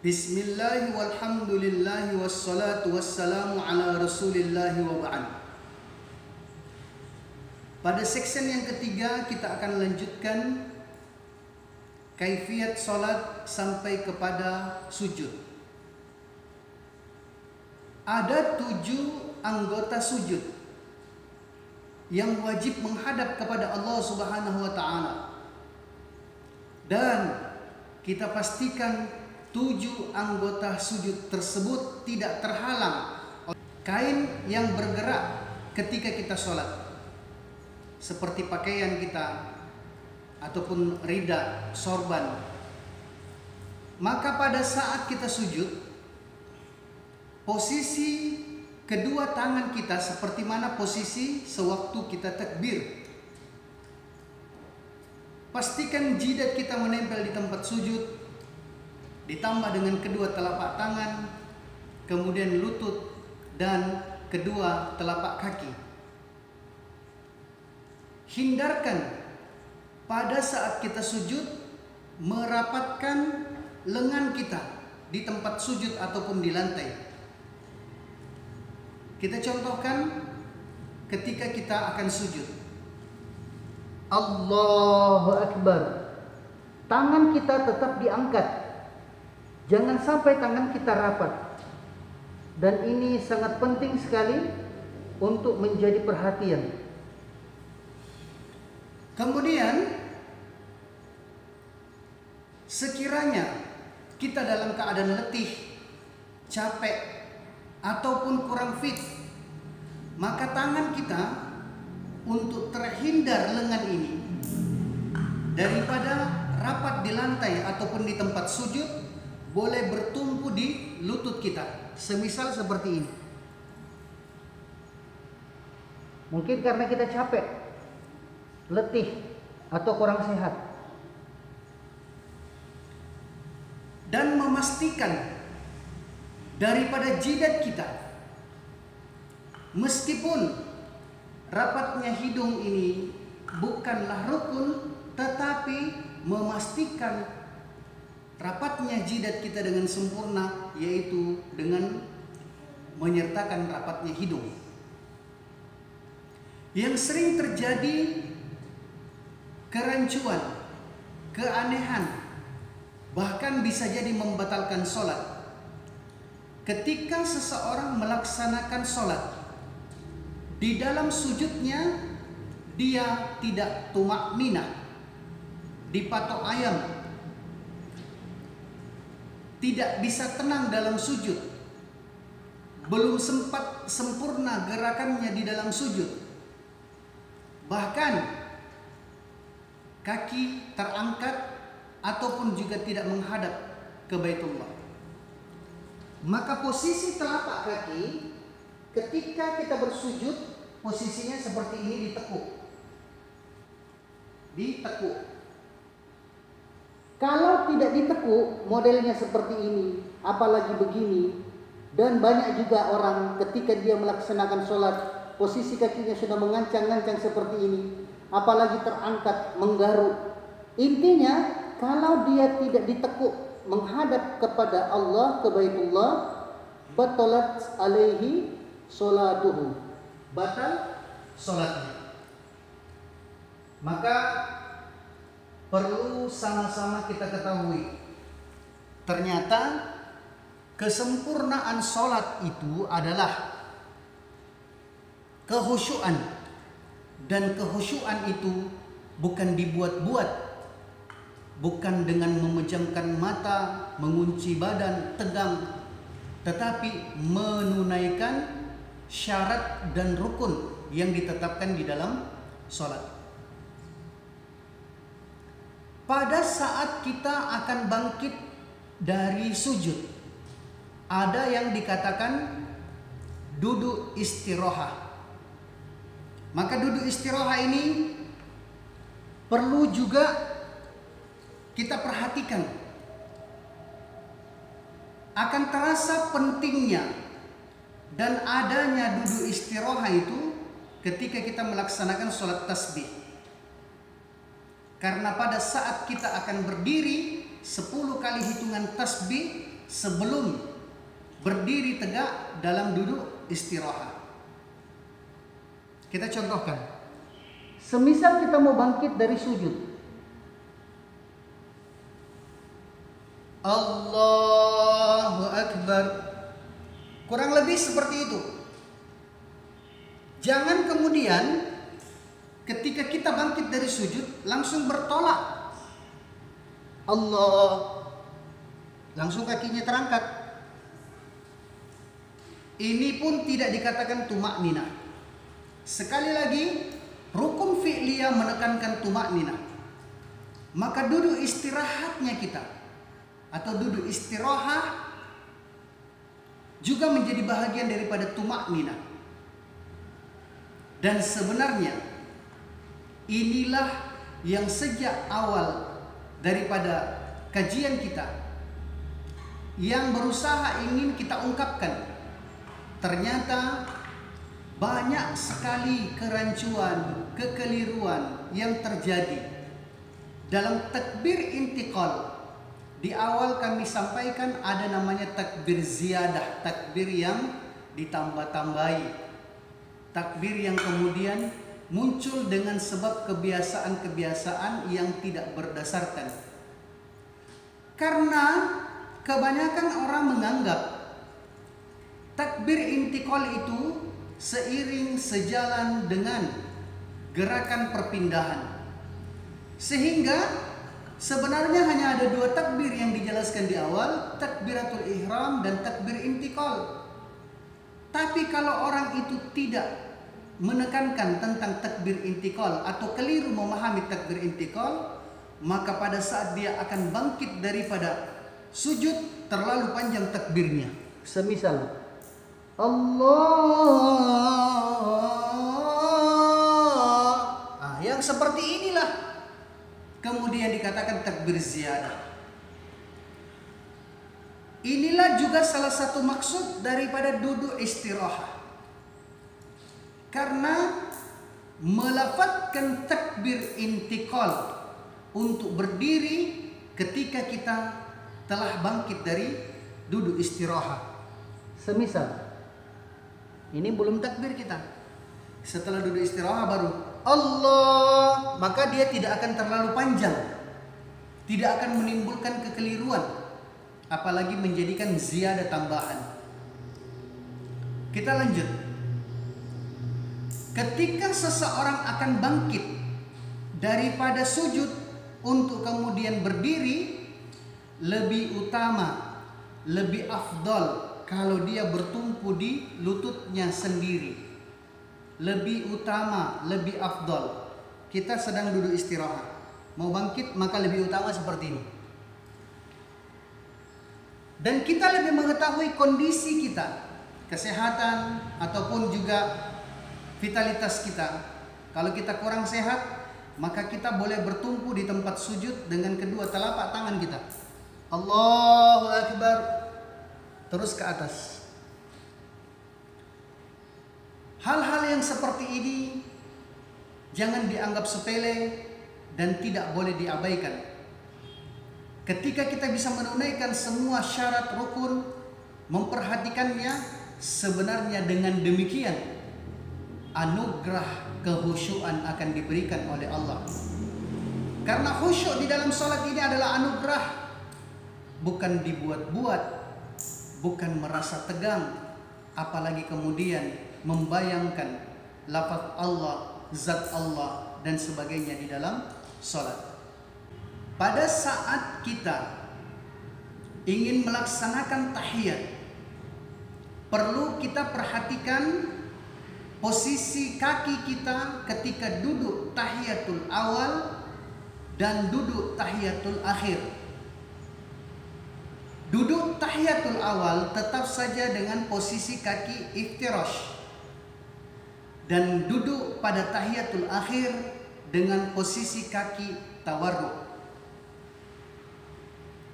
Bismillahi walhamdulillahi wassalatu wassalamu ala rasulillahi wa ba'd. Pada section yang ketiga kita akan lanjutkan kaifiyat salat sampai kepada sujud. Ada 7 anggota sujud yang wajib menghadap kepada Allah Subhanahu wa taala. Dan kita pastikan 7 anggota sujud tersebut tidak terhalang oleh kain yang bergerak ketika kita sholat, seperti pakaian kita ataupun rida, sorban. Maka pada saat kita sujud, posisi kedua tangan kita seperti mana posisi sewaktu kita takbir. Pastikan jidat kita menempel di tempat sujud, ditambah dengan kedua telapak tangan, kemudian lutut dan kedua telapak kaki. Hindarkan pada saat kita sujud merapatkan lengan kita di tempat sujud ataupun di lantai. Kita contohkan ketika kita akan sujud. Allahu Akbar. Tangan kita tetap diangkat. Jangan sampai tangan kita rapat. Dan ini sangat penting sekali untuk menjadi perhatian. Kemudian, sekiranya kita dalam keadaan letih, capek, ataupun kurang fit, maka tangan kita untuk terhindar lengan ini daripada rapat di lantai ataupun di tempat sujud, boleh bertumpu di lutut kita, semisal seperti ini. Mungkin karena kita capek, letih, atau kurang sehat. Dan memastikan daripada jidat kita, meskipun rapatnya hidung ini bukanlah rukun, tetapi memastikan rapatnya jidat kita dengan sempurna, yaitu dengan menyertakan rapatnya hidung. Yang sering terjadi kerancuan, keanehan, bahkan bisa jadi membatalkan sholat. Ketika seseorang melaksanakan sholat, di dalam sujudnya dia tidak tumak ninah, dipatok ayam, tidak bisa tenang dalam sujud, belum sempat sempurna gerakannya di dalam sujud, bahkan kaki terangkat ataupun juga tidak menghadap ke Baitullah. Maka posisi telapak kaki ketika kita bersujud, posisinya seperti ini, ditekuk. Kalau tidak ditekuk, modelnya seperti ini, apalagi begini. Dan banyak juga orang ketika dia melaksanakan sholat, posisi kakinya sudah mengancang-ngancang seperti ini, apalagi terangkat, menggaruk. Intinya, kalau dia tidak ditekuk menghadap kepada Allah, ke Baitullah, batalat alaihi sholatuhu, batal sholatnya. Maka perlu sama-sama kita ketahui, ternyata kesempurnaan sholat itu adalah kehusyuan. Dan kehusyuan itu bukan dibuat-buat, bukan dengan memejamkan mata, mengunci badan, tegang, tetapi menunaikan syarat dan rukun yang ditetapkan di dalam sholat. Pada saat kita akan bangkit dari sujud, ada yang dikatakan duduk istirahat. Maka duduk istirahat ini perlu juga kita perhatikan. Akan terasa pentingnya dan adanya duduk istirahat itu ketika kita melaksanakan sholat tasbih. Karena pada saat kita akan berdiri 10 kali hitungan tasbih sebelum berdiri tegak dalam duduk istirahat. Kita contohkan. Semisal kita mau bangkit dari sujud, Allahu Akbar. Kurang lebih seperti itu. Jangan kemudian ketika kita bangkit dari sujud langsung bertolak. Allah. Langsung kakinya terangkat. Ini pun tidak dikatakan tumak nina. Sekali lagi, rukun fi'liyah menekankan tumak nina. Maka duduk istirahatnya kita atau duduk istirahat juga menjadi bahagian daripada tumak nina. Dan sebenarnya inilah yang sejak awal daripada kajian kita yang berusaha ingin kita ungkapkan. Ternyata banyak sekali kerancuan, kekeliruan yang terjadi dalam takbir intiqal. Di awal kami sampaikan ada namanya takbir ziyadah, takbir yang ditambah-tambahi. Takbir yang kemudian muncul dengan sebab kebiasaan-kebiasaan yang tidak berdasarkan. Karena kebanyakan orang menganggap takbir intiqal itu seiring sejalan dengan gerakan perpindahan. Sehingga sebenarnya hanya ada dua takbir yang dijelaskan di awal, takbiratul ihram dan takbir intiqal. Tapi kalau orang itu tidak menekankan tentang takbir intiqal atau keliru memahami takbir intiqal, maka pada saat dia akan bangkit daripada sujud terlalu panjang takbirnya. semisal Allah, Yang seperti inilah kemudian dikatakan takbir ziyadah. Inilah juga salah satu maksud daripada duduk istirahat. Karena melafazkan takbir intiqal untuk berdiri ketika kita telah bangkit dari duduk istirahat. semisal Ini belum takbir kita. Setelah duduk istirahat baru Allah, maka dia tidak akan terlalu panjang. Tidak akan menimbulkan kekeliruan, apalagi menjadikan ziyadah tambahan. Kita lanjut. Ketika seseorang akan bangkit daripada sujud untuk kemudian berdiri, lebih utama, lebih afdal kalau dia bertumpu di lututnya sendiri. Lebih utama, lebih afdal. Kita sedang duduk istirahat, mau bangkit maka lebih utama seperti ini. Dan kita lebih mengetahui kondisi kita, kesehatan ataupun juga vitalitas kita. Kalau kita kurang sehat, maka kita boleh bertumpu di tempat sujud dengan kedua telapak tangan kita. Allahu Akbar. Terus ke atas. Hal-hal yang seperti ini jangan dianggap sepele dan tidak boleh diabaikan. Ketika kita bisa menunaikan semua syarat rukun, memperhatikannya, sebenarnya dengan demikian anugerah kehusyuan akan diberikan oleh Allah. Karena khusyuk di dalam salat ini adalah anugerah, bukan dibuat-buat, bukan merasa tegang, apalagi kemudian membayangkan lafaz Allah, zat Allah dan sebagainya di dalam salat. Pada saat kita ingin melaksanakan tahiyat, perlu kita perhatikan posisi kaki kita ketika duduk tahiyatul awal dan duduk tahiyatul akhir. Duduk tahiyatul awal tetap saja dengan posisi kaki iftirash, dan duduk pada tahiyatul akhir dengan posisi kaki tawarruk.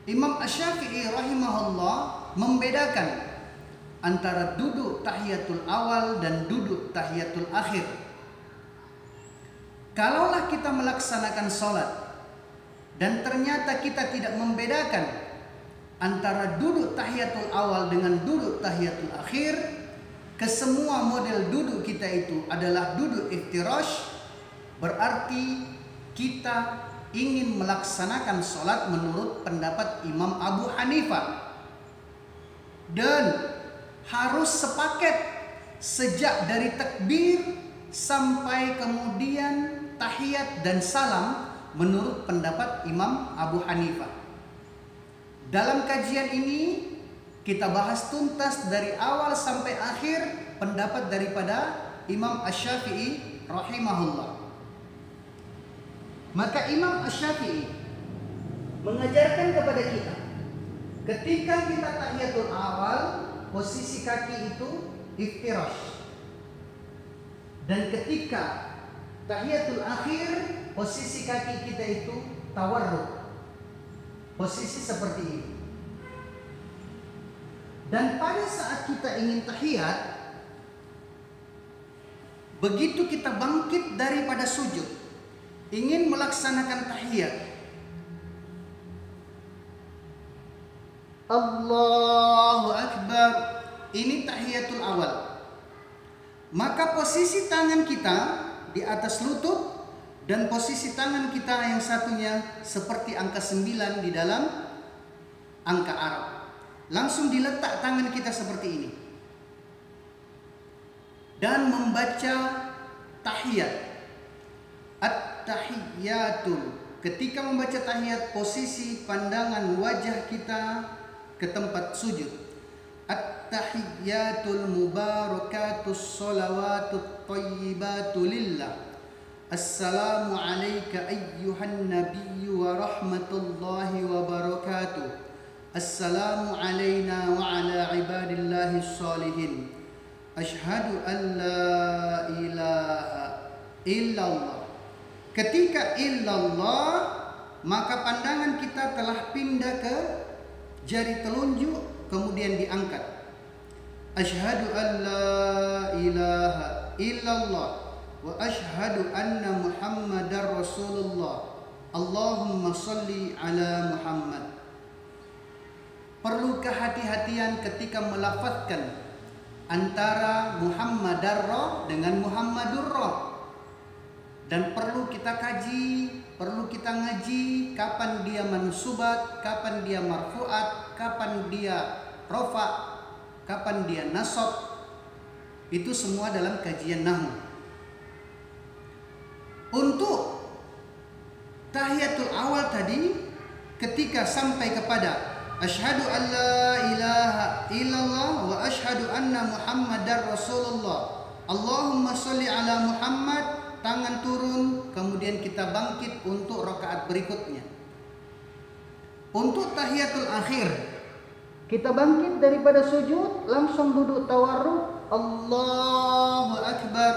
Imam Asy-Syafi'i rahimahullah membedakan antara duduk tahiyatul awal dan duduk tahiyatul akhir. Kalaulah kita melaksanakan sholat dan ternyata kita tidak membedakan antara duduk tahiyatul awal dengan duduk tahiyatul akhir, kesemua model duduk kita itu adalah duduk iftirash, berarti kita ingin melaksanakan sholat menurut pendapat Imam Abu Hanifah, dan harus sepaket sejak dari takbir sampai kemudian tahiyat dan salam menurut pendapat Imam Abu Hanifah. Dalam kajian ini kita bahas tuntas dari awal sampai akhir pendapat daripada Imam Asy-Syafi'i rahimahullah. Maka Imam Asy-Syafi'i mengajarkan kepada kita, ketika kita tahiyatul awal, posisi kaki itu iftirash, dan ketika tahiyatul akhir, posisi kaki kita itu tawarruk, posisi seperti ini. Dan pada saat kita ingin tahiyat, begitu kita bangkit daripada sujud, ingin melaksanakan tahiyat, Allahu Akbar, ini tahiyatul awal. Maka posisi tangan kita di atas lutut dan posisi tangan kita yang satunya seperti angka 9 di dalam angka Arab. Langsung diletak tangan kita seperti ini dan membaca tahiyat. At-tahiyyatul. Ketika membaca tahiyat, posisi pandangan wajah kita ke tempat sujud. At-tahiyyatul mubarakatus sholawatut thayyibatu lillah. Assalamu alayka ayyuhan nabiyyu wa rahmatullahi wa barakatuh. Assalamu alayna wa ala ibadillahi sholihin. Ashhadu an la ilaha illallah. Ketika illallah, maka pandangan kita telah pindah ke jari telunjuk, kemudian diangkat. Ashhadu an la ilaha illallah wa ashhadu anna Muhammadar Rasulullah. Allahumma salli ala Muhammad. Perlu kehati-hatian ketika melafazkan antara Muhammadarra dengan Muhammadurra, dan perlu kita kaji, perlu kita ngaji kapan dia mansubat, kapan dia marfuat, kapan dia rofa, kapan dia nasab. Itu semua dalam kajian nahwu. Untuk tahiyatul awal tadi, ketika sampai kepada Asyhadu an la ilaha illallah wa asyhadu anna Muhammadar Rasulullah. Allahumma sholli ala Muhammad, tangan turun, kemudian kita bangkit untuk rakaat berikutnya. Untuk tahiyatul akhir, kita bangkit daripada sujud, langsung duduk tawarruk, Allahu Akbar.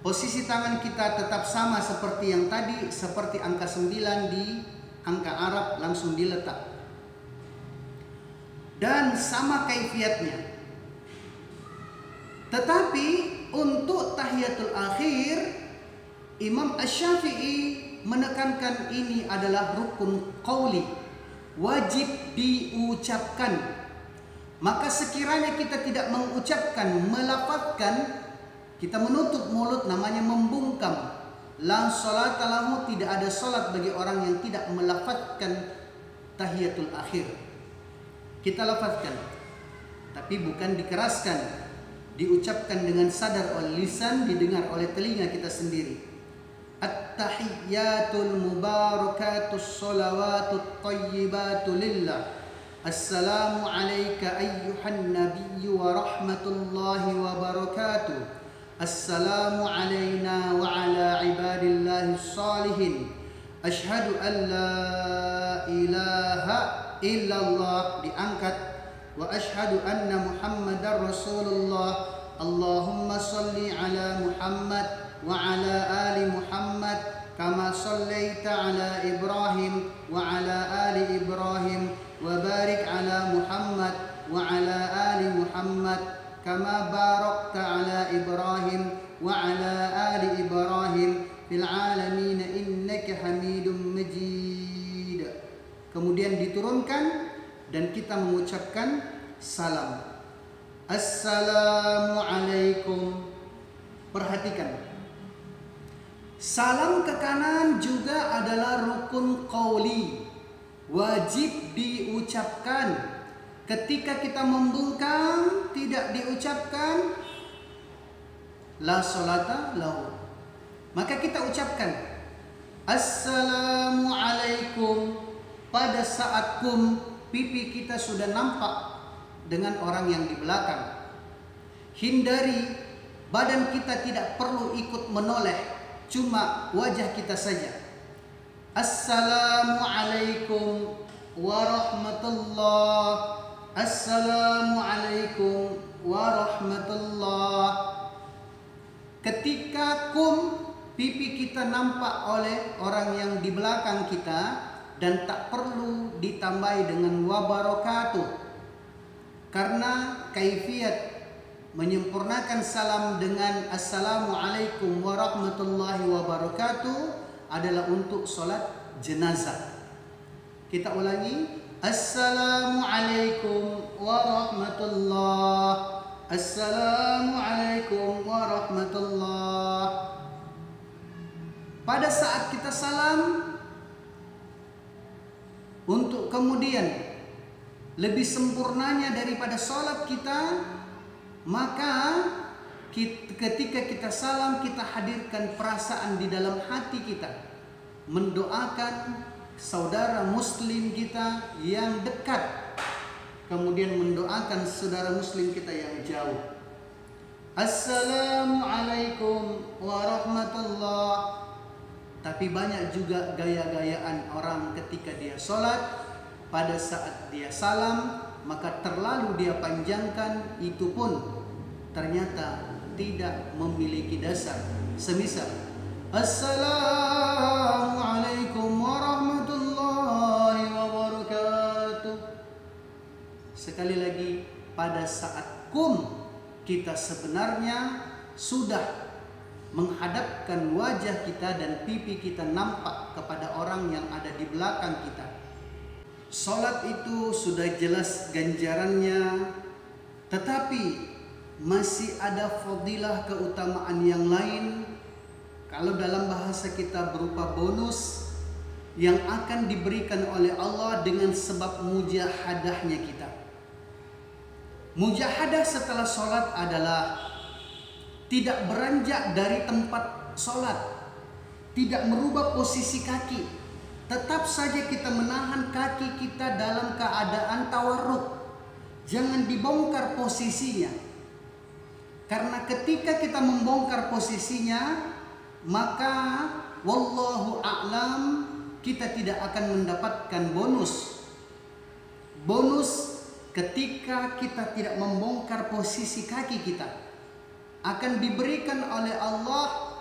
Posisi tangan kita tetap sama seperti yang tadi, seperti angka 9 di angka Arab, langsung diletak. Dan sama kaifiatnya. Tetapi untuk tahiyatul akhir, Imam Asy-Syafi'i menekankan ini adalah rukun qauli, wajib diucapkan. Maka sekiranya kita tidak mengucapkan, melafazkan, kita menutup mulut, namanya membungkam. La sholata lahu, tidak ada salat bagi orang yang tidak melafazkan tahiyatul akhir. Kita lafazkan, tapi bukan dikeraskan, diucapkan dengan sadar oleh lisan, didengar oleh telinga kita sendiri. At-tahiyyatul mubarakatus sholawatut thayyibatu lillah. Assalamu alayka ayyuhan nabiyyu wa rahmatullahi wa barakatuh. Assalamu alayna wa ala ibadillahi sholihin. Ashhadu an la ilaha illallah, diangkat, wa ashhadu anna Muhammadar Rasulullah. Allahumma salli ala Muhammad wa ala ali Muhammad kama sallaita ala Ibrahim wa ala ali Ibrahim wa barik ala Muhammad wa ala ali Muhammad kama barakta ala Ibrahim wa ala ali Ibrahim fil alamin innaka Hamidum Majid. Kemudian diturunkan dan kita mengucapkan salam. Assalamualaikum. Perhatikan, salam ke kanan juga adalah rukun qauli, wajib diucapkan. Ketika kita membungkam tidak diucapkan, la sholata lahu. Maka kita ucapkan Assalamualaikum pada saat pipi kita sudah nampak dengan orang yang di belakang. Hindari, badan kita tidak perlu ikut menoleh, cuma wajah kita saja. Assalamualaikum warahmatullah. Assalamualaikum warahmatullah. Ketika pipi kita nampak oleh orang yang di belakang kita, dan tak perlu ditambahi dengan wabarakatuh, karena kaifiat menyempurnakan salam dengan Assalamualaikum warahmatullahi wabarakatuh adalah untuk sholat jenazah. Kita ulangi, Assalamualaikum warahmatullahi. Assalamualaikum warahmatullah. Pada saat kita salam, untuk kemudian lebih sempurnanya daripada sholat kita, maka ketika kita salam, kita hadirkan perasaan di dalam hati kita, mendoakan saudara muslim kita yang dekat, kemudian mendoakan saudara muslim kita yang jauh. Assalamualaikum warahmatullah. Tapi banyak juga gaya-gayaan orang ketika dia sholat, pada saat dia salam maka terlalu dia panjangkan, itu pun ternyata tidak memiliki dasar. Semisal Assalamualaikum warahmatullahi wabarakatuh. Sekali lagi, pada saat kita sebenarnya sudah menghadapkan wajah kita dan pipi kita nampak kepada orang yang ada di belakang kita. Salat itu sudah jelas ganjarannya, tetapi masih ada fadilah keutamaan yang lain. Kalau dalam bahasa kita berupa bonus yang akan diberikan oleh Allah dengan sebab mujahadahnya kita. Mujahadah setelah salat adalah tidak beranjak dari tempat sholat, tidak merubah posisi kaki, tetap saja kita menahan kaki kita dalam keadaan tawarruk, jangan dibongkar posisinya, karena ketika kita membongkar posisinya, maka wallahu a'lam, kita tidak akan mendapatkan bonus ketika kita tidak membongkar posisi kaki kita. Akan diberikan oleh Allah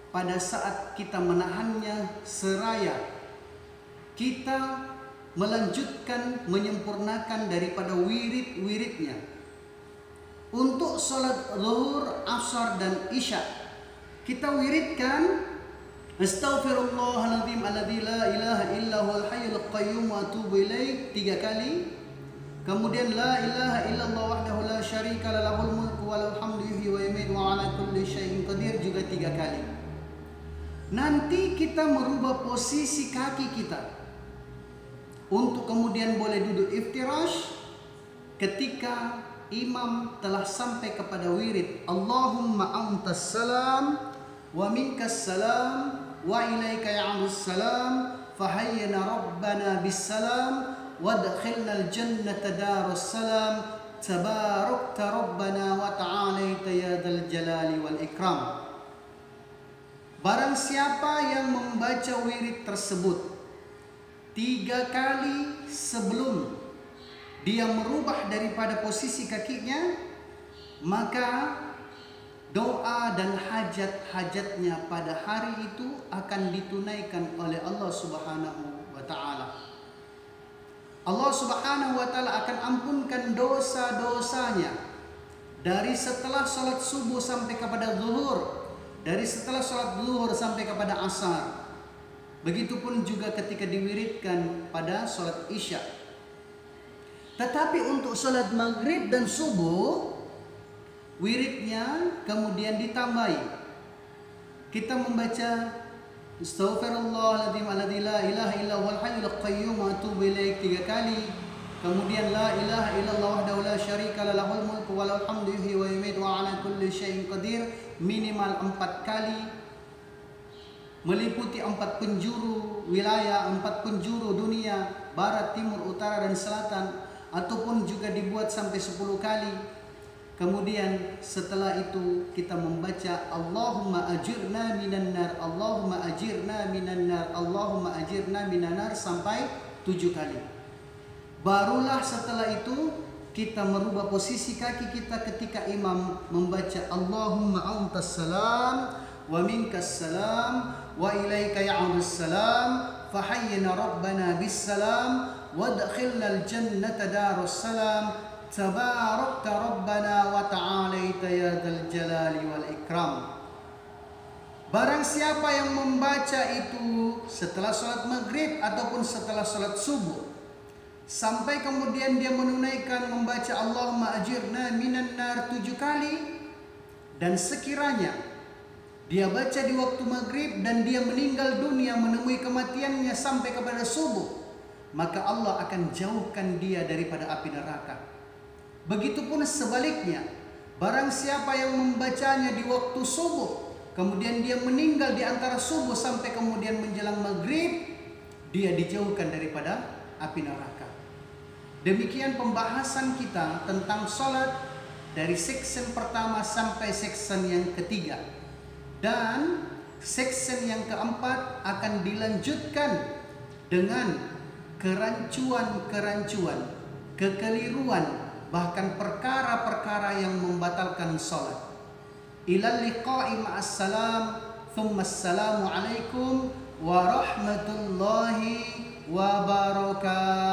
pada saat kita menahannya, seraya kita melanjutkan, menyempurnakan daripada wirid-wiridnya. Untuk sholat zuhur, asar dan isya, kita wiridkan Astaghfirullahaladzim alladzi la ilaha illa huwal hayyul qayyum wa atubu ilaih 3 kali. Kemudian la ilaha illallah wahdahu la syarika lahul mulku wa lahul hamdu yuhyi wa yumiitu wa ala kulli syai'in qadir juga 3 kali. Nanti kita merubah posisi kaki kita untuk kemudian boleh duduk iftirash ketika imam telah sampai kepada wirid Allahumma antas salam wa minkas salam wa ilaika ya'udus salam fahayyana rabbana bis salam wadkhilnal jannata darus salam tabarakta rabbana wa ta'alaita ya dzal jalali wal ikram. Barang siapa yang membaca wirid tersebut 3 kali sebelum dia merubah daripada posisi kakinya, maka doa dan hajat-hajatnya pada hari itu akan ditunaikan oleh Allah Subhanahu wa ta'ala. Allah Subhanahu wa ta'ala akan ampunkan dosa-dosanya dari setelah sholat subuh sampai kepada zuhur, dari setelah sholat zuhur sampai kepada asar. Begitupun juga ketika diwiridkan pada sholat isya. Tetapi untuk sholat maghrib dan subuh, wiridnya kemudian ditambahi. Kita membaca Astaghfirullahaladzim alladzi la ilaha illa huwal hayyul qayyum wa atubu ilaik 3 kali. Kemudian la ilaha illallah wahdahu la syarika lah lahul mulku wa lahul hamdu yuhyi wa yumiitu wa ala kulli syai'in qadir minimal 4 kali. Meliputi 4 penjuru wilayah, 4 penjuru dunia, barat, timur, utara dan selatan, ataupun juga dibuat sampai 10 kali. Kemudian setelah itu kita membaca Allahumma ajirna minan nar, Allahumma ajirna minan nar, Allahumma ajirna minan nar sampai 7 kali. Barulah setelah itu kita merubah posisi kaki kita ketika imam membaca Allahumma antas salam wa minkas salam wa ilaika ya'udus salam fahayyina rabbana bis salam wadkhilnal jannata darus salam Tabarakta Rabbana wa ta'alaita ya dzal jalali wal ikram. Barang siapa yang membaca itu setelah sholat maghrib ataupun setelah sholat subuh, sampai kemudian dia menunaikan membaca Allahumma ajirna minan nar 7 kali, dan sekiranya dia baca di waktu maghrib dan dia meninggal dunia menemui kematiannya sampai kepada subuh, maka Allah akan jauhkan dia daripada api neraka. Begitupun sebaliknya, barang siapa yang membacanya di waktu subuh, kemudian dia meninggal di antara subuh sampai kemudian menjelang maghrib, dia dijauhkan daripada api neraka. Demikian pembahasan kita tentang sholat dari section pertama sampai section yang ketiga. Dan section yang keempat akan dilanjutkan dengan kerancuan-kerancuan, kekeliruan, bahkan perkara-perkara yang membatalkan sholat. Ilal liqa'i ma'assalam, thumma assalamu alaikum warahmatullahi wabarakatuh.